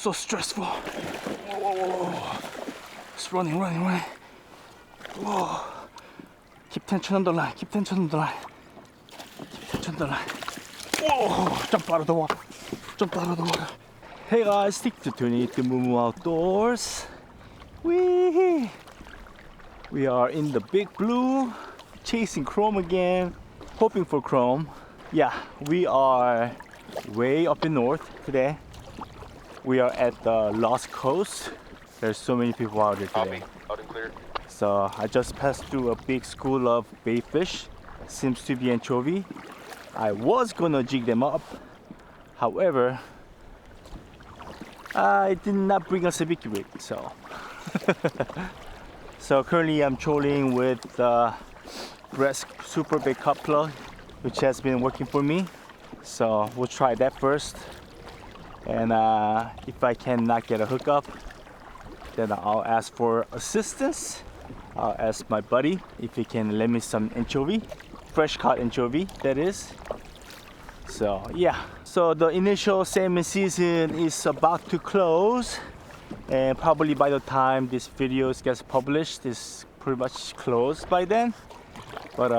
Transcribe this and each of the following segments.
so stressful. Whoa. It's running. Whoa. Keep tension on the line. Keep tension on the line. Whoa. Jump out of the water. Hey guys, stick to tuning to Moo Outdoors. Wee. We are in the big blue, chasing chrome again, hoping for chrome. Yeah, we are way up in north today. We are at the Lost Coast. There's so many people out here today. Out and clear. So I just passed through a big school of bait fish. Seems to be anchovy. I was gonna jig them up. However, I did not bring a sabiki rig, so. So currently I'm trolling with the Bresk Super Big Cup Plug, which has been working for me. So we'll try that first. And if I cannot get a hookup, then I'll ask for assistance. I'll ask my buddy if he can lend me some anchovy, fresh caught anchovy, that is. So yeah, so the initial salmon season is about to close, and probably by the time this video gets published, it's pretty much closed by then. But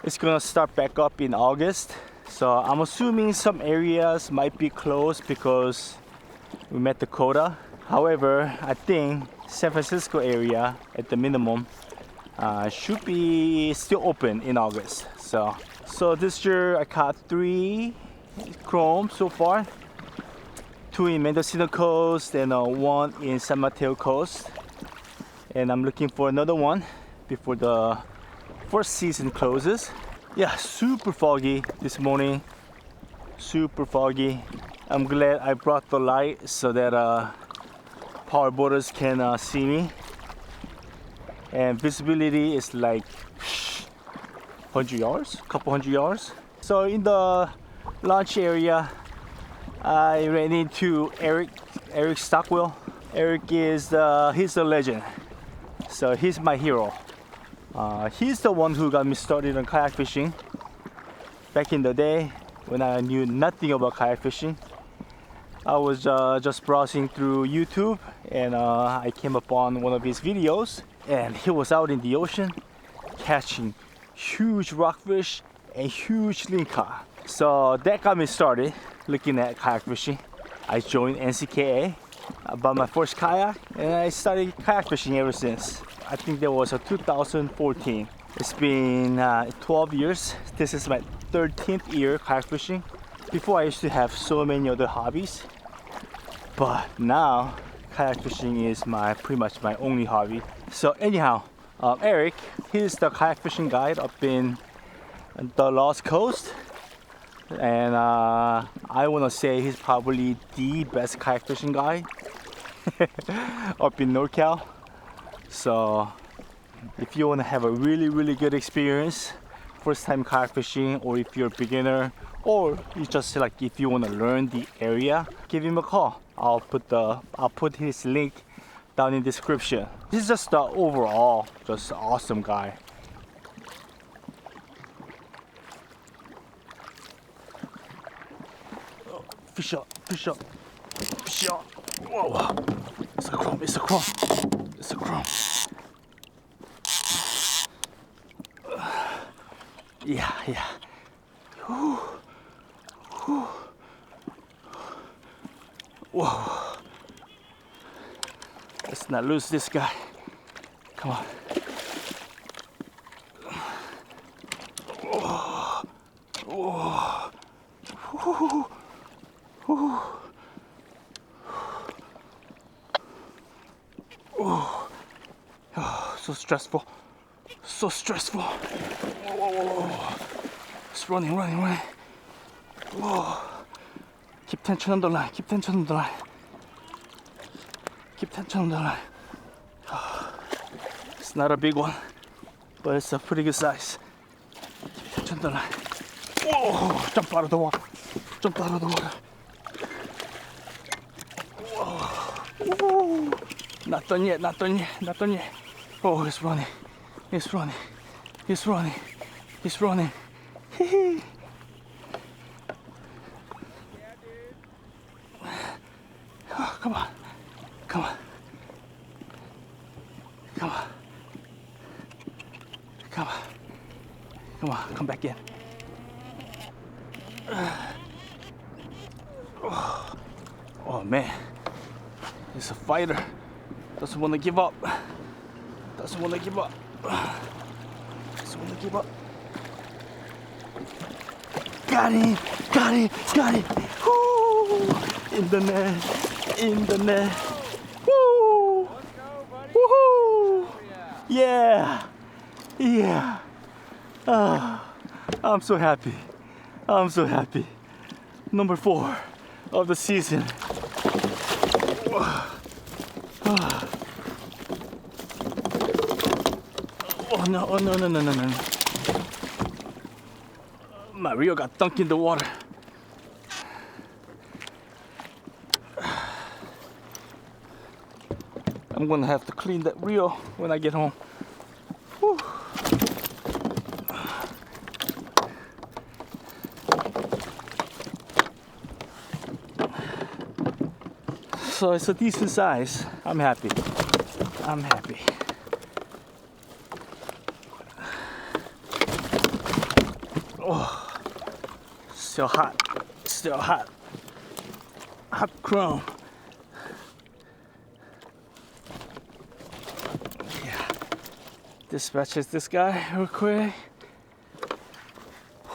it's gonna start back up in August. So I'm assuming some areas might be closed because we met the quota. However, I think San Francisco area at the minimum should be still open in August. So this year I caught 3 chrome so far, 2 in Mendocino Coast and 1 in San Mateo Coast. And I'm looking for another one before the first season closes. Yeah, super foggy this morning, super foggy. I'm glad I brought the light so that power boaters can see me. And visibility is like 100 yards, couple hundred yards. So in the launch area, I ran into Eric Stockwell. Eric is he's a legend. So he's my hero. He's the one who got me started on kayak fishing back in the day when I knew nothing about kayak fishing. I was just browsing through YouTube and I came upon one of his videos, and he was out in the ocean catching huge rockfish and huge lingcod. So that got me started looking at kayak fishing. I joined NCKA, bought my first kayak, and I started kayak fishing ever since. I think that was 2014. It's been 12 years. This is my 13th year kayak fishing. Before I used to have so many other hobbies, but now kayak fishing is pretty much my only hobby. So anyhow, Eric, he's the kayak fishing guide up in the Lost Coast, and I want to say he's probably the best kayak fishing guide up in NorCal. So if you want to have a really good experience, first time kayak fishing, or if you're a beginner, or you just like if you want to learn the area, give him a call. I'll put his link down in the description. This is just the overall just awesome guy. Oh, fish up. Whoa. It's a chrome. Yeah. Whew. Whoa. Let's not lose this guy. Come on. Whoa. Oh, so stressful. Whoa. It's running. Whoa. Keep tension on the line. It's not a big one, but it's a pretty good size. Keep tension on the line. Whoa! Jump out of the water. Whoa! Not done yet. Oh, it's running. come on, come on, come on, come on, come on, come back in. Oh man, he's a fighter. Doesn't want to give up. Doesn't want to give up. Doesn't want to give up. Got him! Got him! Got him! Woo! In the net! In the net! Woo! Woohoo! Yeah! Yeah! I'm so happy. I'm so happy. Number 4 of the season. Oh no, oh no, no, no, no, no. My reel got dunked in the water. I'm gonna have to clean that reel when I get home. Whew. So it's a decent size. I'm happy. I'm happy. Oh, still hot. Still hot. Hot chrome. Yeah. Dispatches this guy real quick.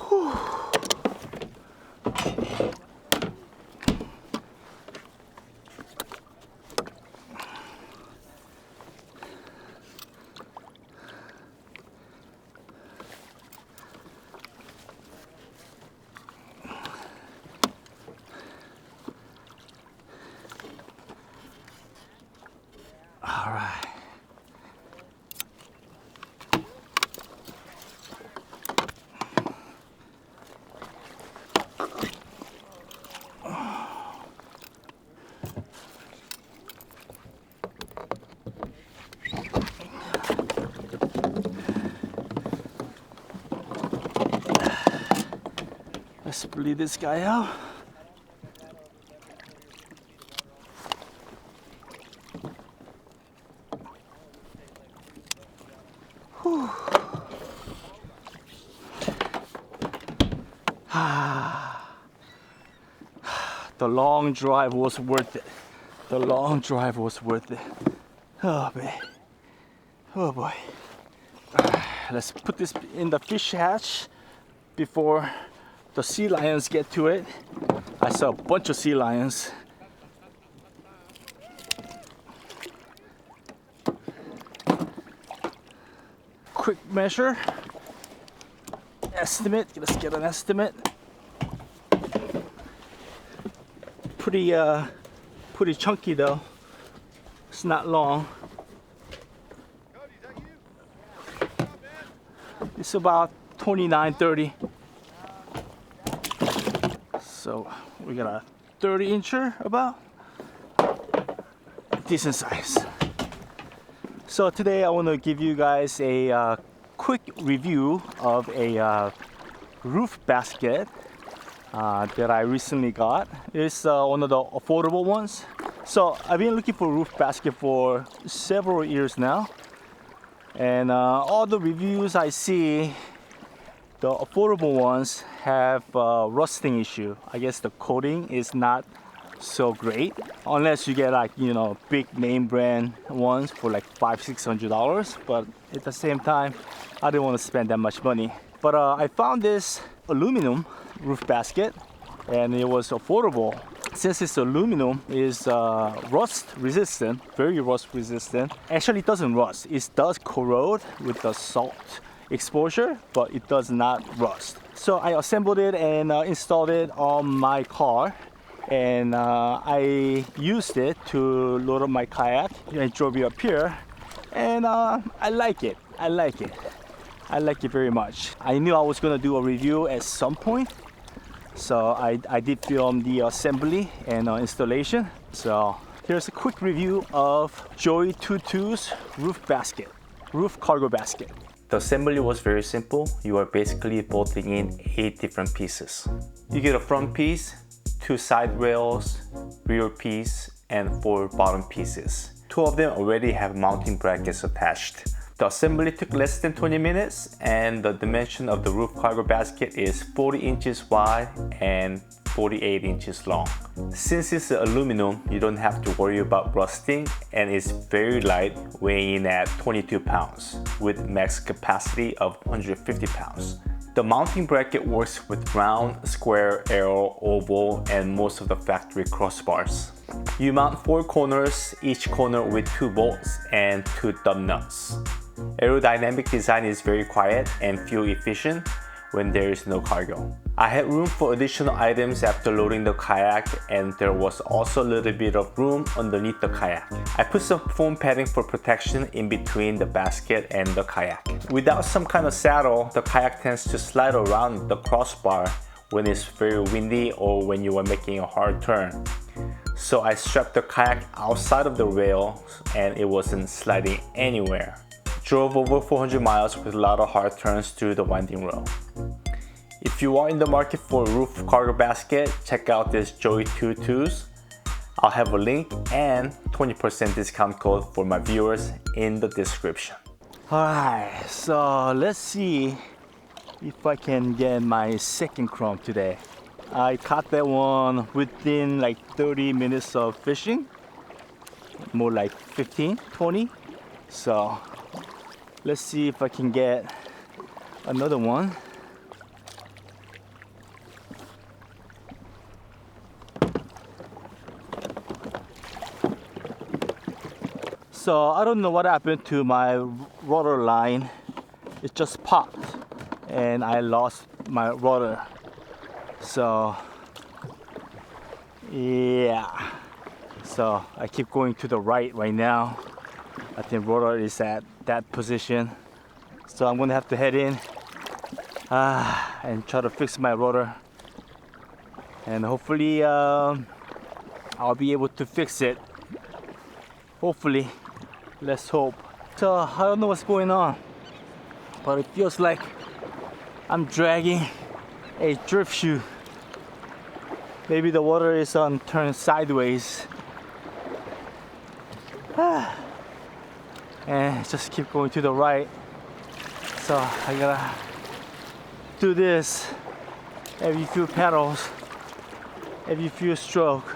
Whew. All right. Let's bleed this guy out. Whew. The long drive was worth it. The long drive was worth it. Oh man. Oh boy. Let's put this in the fish hatch before the sea lions get to it. I saw a bunch of sea lions. Quick measure. Estimate. Let's get an estimate. Pretty chunky though. It's not long. It's about 29, 30. So we got a 30-incher about. Decent size. So today I want to give you guys a quick review of a roof basket that I recently got. It's one of the affordable ones. So I've been looking for a roof basket for several years now, and all the reviews I see, the affordable ones have a rusting issue. I guess the coating is not so great unless you get like, you know, big name brand ones for like $500-600. But at the same time, I didn't want to spend that much money. But I found this aluminum roof basket and it was affordable. Since it's aluminum, is rust resistant, very rust resistant. Actually it doesn't rust, it does corrode with the salt exposure, but it does not rust. So I assembled it and installed it on my car, and I used it to load up my kayak. I drove it up here, and I like it. I like it. I like it very much. I knew I was gonna do a review at some point, so I did film the assembly and installation. So here's a quick review of Joey 22's roof basket, roof cargo basket. The assembly was very simple. You are basically bolting in 8 different pieces. You get a front piece, 2 side rails, rear piece, and 4 bottom pieces. 2 of them already have mounting brackets attached. The assembly took less than 20 minutes, and the dimension of the roof cargo basket is 40 inches wide and 48 inches long. Since it's aluminum, you don't have to worry about rusting, and it's very light, weighing in at 22 pounds with max capacity of 150 pounds. The mounting bracket works with round, square, arrow, oval, and most of the factory crossbars. You mount 4 corners, each corner with 2 bolts and 2 thumb nuts. Aerodynamic design is very quiet and fuel efficient when there is no cargo. I had room for additional items after loading the kayak, and there was also a little bit of room underneath the kayak. I put some foam padding for protection in between the basket and the kayak. Without some kind of saddle, the kayak tends to slide around the crossbar when it's very windy or when you are making a hard turn. So I strapped the kayak outside of the rail and it wasn't sliding anywhere. Drove over 400 miles with a lot of hard turns through the winding road. If you are in the market for a roof cargo basket, check out this Joey 2 tools. I'll have a link and 20% discount code for my viewers in the description. Alright, so let's see if I can get my second crumb today. I caught that one within like 30 minutes of fishing, more like 15, 20. So let's see if I can get another one. So I don't know what happened to my rudder line. It just popped and I lost my rudder. So yeah, so I keep going to the right now. I think rudder is at that position, so I'm gonna have to head in and try to fix my rudder, and hopefully I'll be able to fix it. Hopefully, let's hope. So I don't know what's going on, but it feels like I'm dragging a drift shoe. Maybe the water is turned sideways. And just keep going to the right. So I gotta do this every few paddles, every few strokes.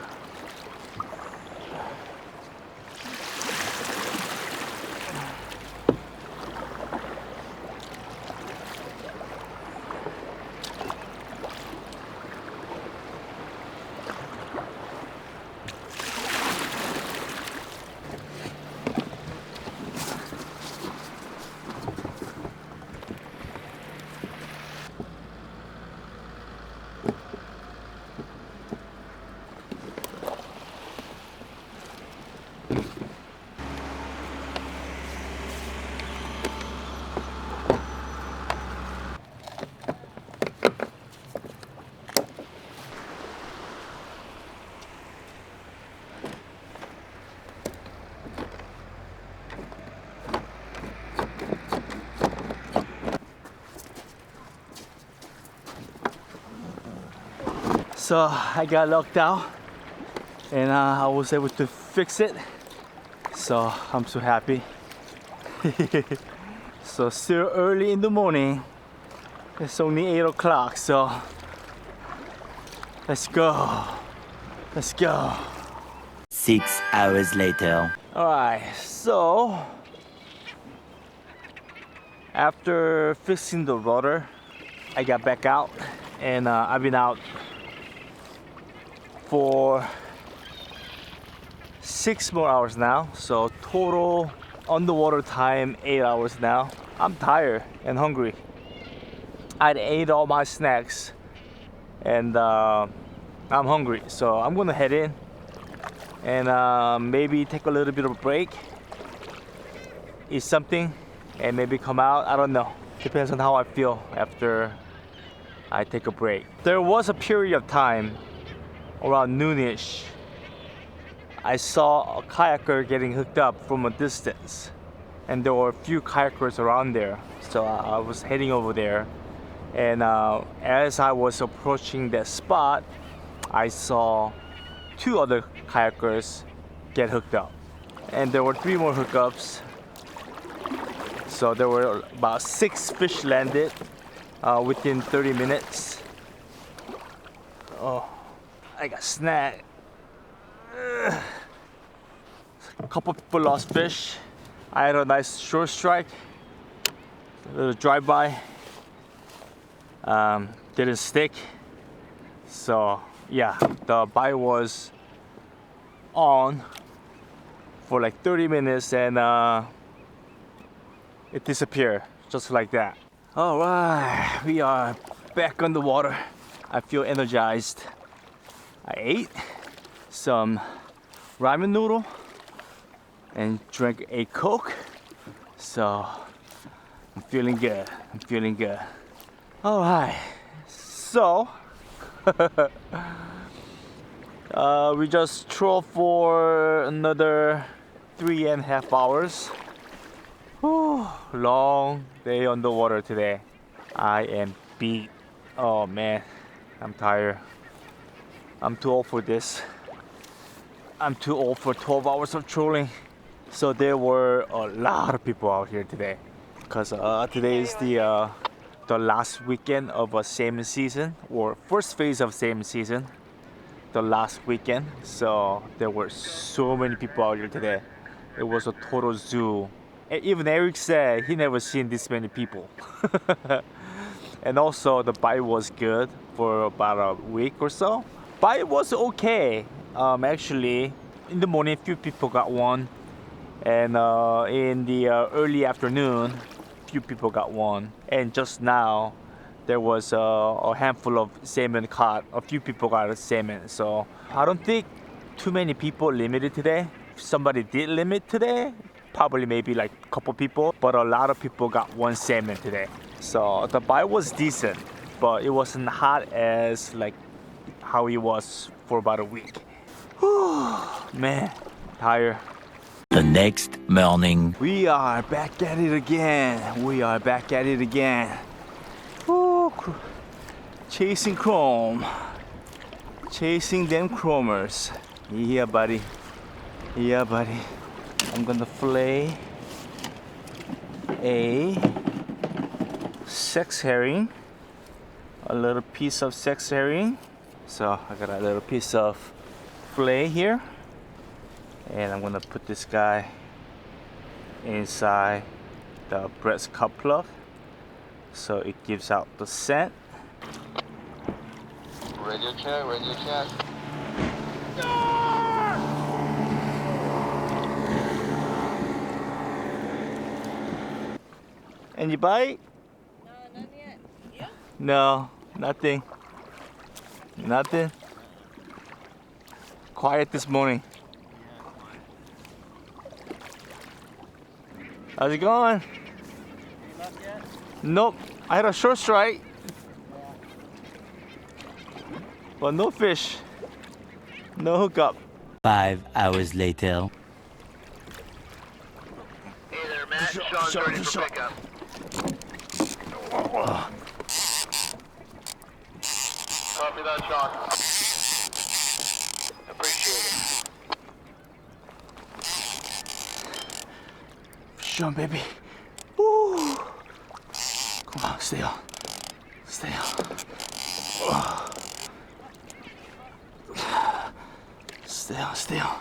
So I got locked out and I was able to fix it. So I'm so happy. So still early in the morning. It's only 8 o'clock, so let's go. Let's go. 6 hours later. Alright, so after fixing the rudder, I got back out and I've been out for 6 more hours now, so total underwater time 8 hours now. I'm tired and hungry. I ate all my snacks and I'm hungry, so I'm gonna head in and maybe take a little bit of a break, eat something, and maybe come out. I don't know, depends on how I feel after I take a break. There was a period of time around noonish, I saw a kayaker getting hooked up from a distance, and there were a few kayakers around there. So I was heading over there, and as I was approaching that spot, I saw 2 other kayakers get hooked up. And there were 3 more hookups. So there were about 6 fish landed within 30 minutes. Oh, I got snagged. A couple people lost fish. I had a nice short strike, a little drive-by. Didn't stick. So yeah, the bite was on for like 30 minutes and it disappeared just like that. All right, we are back on the water. I feel energized. I ate some ramen noodle and drank a Coke. So I'm feeling good. I'm feeling good. All right, so we just trolled for another 3.5 hours. Whew, long day on the water today. I am beat. Oh man, I'm tired. I'm too old for this. I'm too old for 12 hours of trolling. So there were a lot of people out here today because today is the last weekend of a salmon season, or first phase of salmon season, the last weekend. So there were so many people out here today. It was a total zoo. And even Eric said he never seen this many people. And also the bite was good for about a week or so. Bite was okay. Actually, in the morning, a few people got one, and in the early afternoon, few people got one, and just now there was a handful of salmon caught. A few people got a salmon, so I don't think too many people limited today. If somebody did limit today, probably maybe like a couple people, but a lot of people got one salmon today. So the bite was decent, but it wasn't hot as like how it was for about a week. Whew, man, tired. The next morning. We are back at it again. We are back at it again. Woo, chasing chrome. Chasing them chromers. Yeah, buddy. Yeah, buddy. I'm gonna fillet a sex herring. A little piece of sex herring. So I got a little piece of fillet here. And I'm gonna put this guy inside the breast cup plug so it gives out the scent. Radio check, radio check. Any bite? No, none yet. Yeah? No, nothing. Nothing. Quiet this morning. How's it going? Any luck yet? Nope. I had a short strike. But no fish. No hookup. 5 hours later. Hey there, Matt. Sean's ready for pickup. Copy that, Sean. Appreciate it. Sean, baby. Woo. Come on, stay on. Stay on. Stay on, stay on.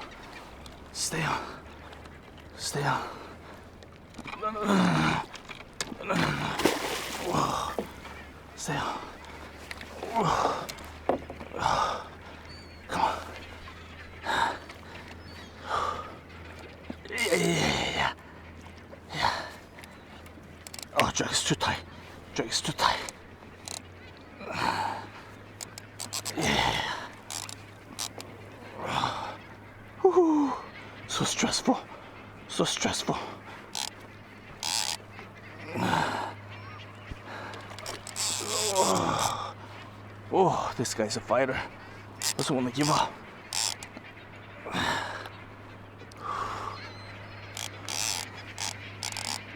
Stay on. Stay on. Stay on. Come on. Yeah. Oh, drag is too tight. Drag is too tight. Yeah. Whew. So stressful. So stressful. Oh, this guy's a fighter. Doesn't want to give up.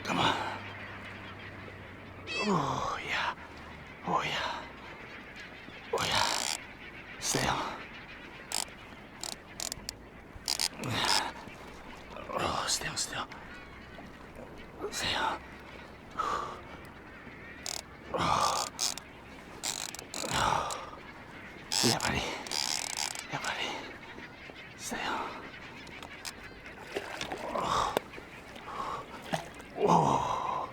Come on. Oh, yeah. Oh, yeah. Oh, yeah. Stay on. Stay on. Yeah, buddy. Yeah, buddy. Stay on. Whoa.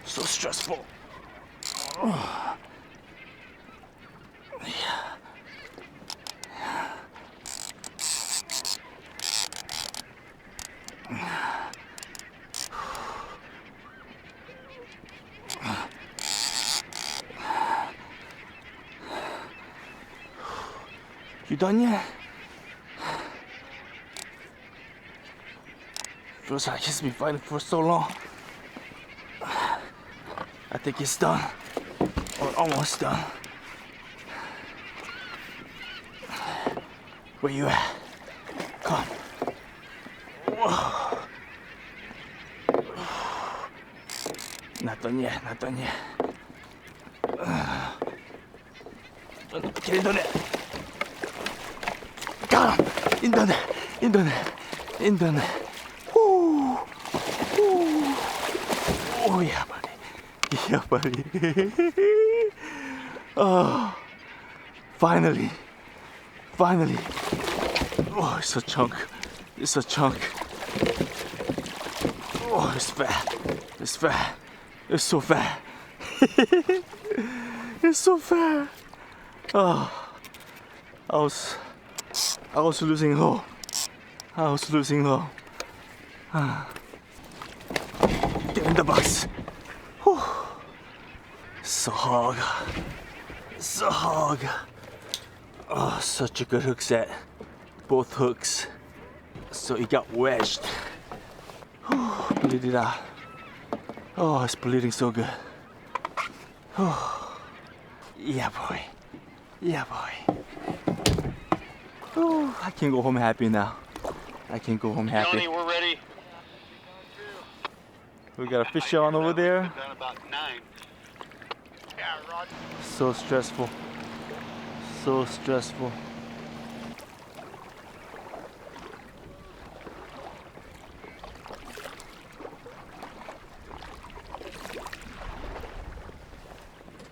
So stressful. You done yet? Feels like he's been fighting for so long. I think it's done. Or almost done. Where you at? Come. Whoa. Not done yet, not done yet. Get into it. Got him! Into it. Woo! Woo! Oh yeah, buddy. Yeah, buddy. Oh, finally. Oh, it's a chunk. Oh, it's fat. It's so fat. It's so fat. Oh, I was losing hope. Get in the box. Whew. So hog. Oh, such a good hook set. Both hooks. So it got wedged. Whew. Bleed it out. Oh, it's bleeding so good. Oh. Yeah, boy. Oh, I can go home happy now. Johnny, we're ready. We got a fish on over there. Done about 9. Yeah, Roger. So stressful.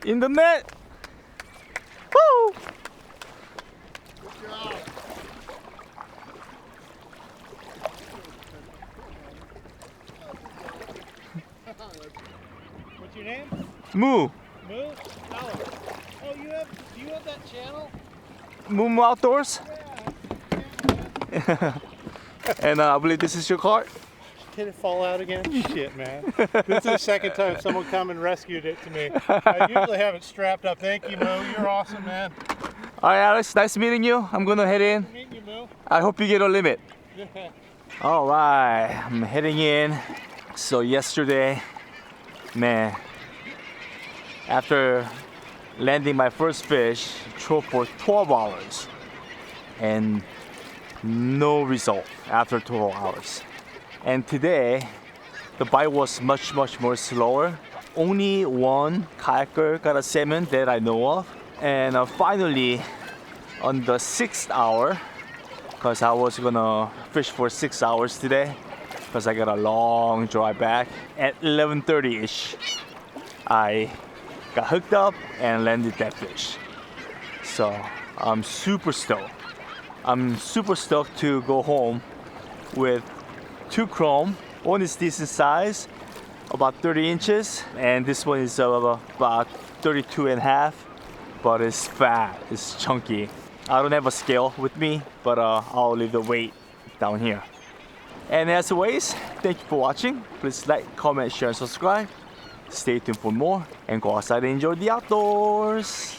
In the net. Woo! What's your name? Moo. Moo? Oh, do you have that channel? Moo Outdoors. And I believe this is your cart. Did it fall out again? Shit, man. This is the second time someone come and rescued it to me. I usually have it strapped up. Thank you, Moo. You're awesome, man. All right, Alex. Nice meeting you. I'm gonna head in. Meet you, Moo. I hope you get a limit. All right, I'm heading in. So yesterday, man, after landing my first fish, drove for 12 hours and no result after 12 hours. And today, the bite was much more slower. Only one kayaker got a salmon that I know of. And finally, on the 6th hour, because I was gonna fish for 6 hours today, because I got a long dry back, at 11:30ish, I got hooked up and landed that fish. So I'm super stoked. I'm super stoked to go home with 2 chrome. One is decent size, about 30 inches, and this one is about 32 and a half, but it's fat, it's chunky. I don't have a scale with me, but I'll leave the weight down here. And as always, thank you for watching. Please like, comment, share, and subscribe. Stay tuned for more, and go outside and enjoy the outdoors.